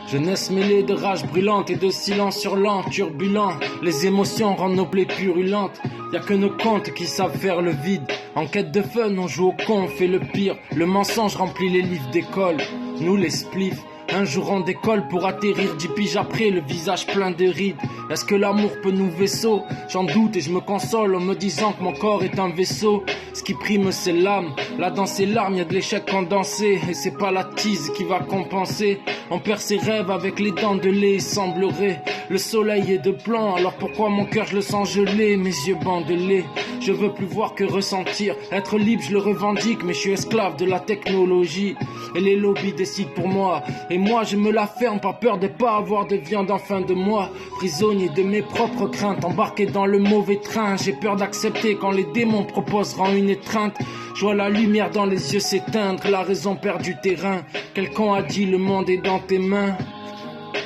Jeunesse mêlée de rage brûlante et de silence hurlant, turbulent. Les émotions rendent nos plaies purulentes. Y'a que nos contes qui savent faire le vide. En quête de fun, on joue au con, on fait le pire. Le mensonge remplit les livres d'école. Nous les spliffs. Un jour on décolle pour atterrir 10 piges après, le visage plein de rides. Est-ce que l'amour peut nous vaisseau? J'en doute et je me console en me disant que mon corps est un vaisseau. Ce qui prime c'est l'âme, là dans ses larmes y'a de l'échec condensé. Et c'est pas la tease qui va compenser. On perd ses rêves avec les dents de lait, il semblerait. Le soleil est de plomb, alors pourquoi mon cœur je le sens gelé? Mes yeux bandelés, je veux plus voir que ressentir. Être libre je le revendique, mais je suis esclave de la technologie. Et les lobbies décident pour moi. Et moi je me la ferme, pas peur de pas avoir de viande en fin de mois. Prisonnier de mes propres craintes, embarqué dans le mauvais train. J'ai peur d'accepter quand les démons proposeront une étreinte. Je vois la lumière dans les yeux s'éteindre, la raison perd du terrain. Quelqu'un a dit le monde est dans tes mains.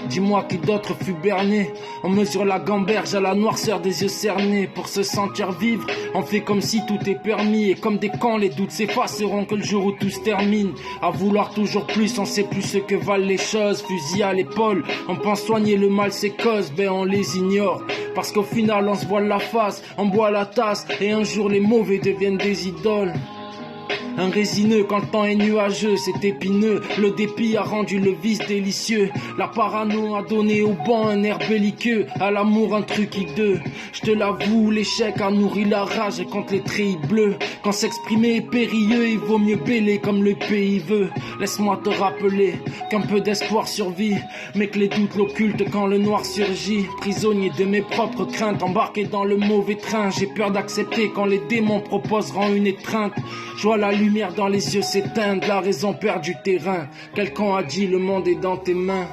Dis-moi qui d'autre fut berné. On mesure la gamberge à la noirceur des yeux cernés. Pour se sentir vivre, on fait comme si tout est permis. Et comme des cons, les doutes s'effaceront que le jour où tout se termine. À vouloir toujours plus, on sait plus ce que valent les choses. Fusil à l'épaule, on pense soigner le mal, ses causes, ben on les ignore. Parce qu'au final on se voile la face, on boit la tasse. Et un jour les mauvais deviennent des idoles. Un résineux quand le temps est nuageux, c'est épineux. Le dépit a rendu le vice délicieux. La parano a donné au bon un air belliqueux. À l'amour un truc hideux. Je te l'avoue, l'échec a nourri la rage contre les treillis bleus. Quand s'exprimer est périlleux, il vaut mieux bêler comme le pays veut. Laisse-moi te rappeler qu'un peu d'espoir survit, mais que les doutes l'occultent quand le noir surgit. Prisonnier de mes propres craintes, embarqué dans le mauvais train. J'ai peur d'accepter quand les démons proposeront une étreinte. Je vois la lumière dans les yeux s'éteindre, la raison perd du terrain. Quelqu'un a dit le monde est dans tes mains.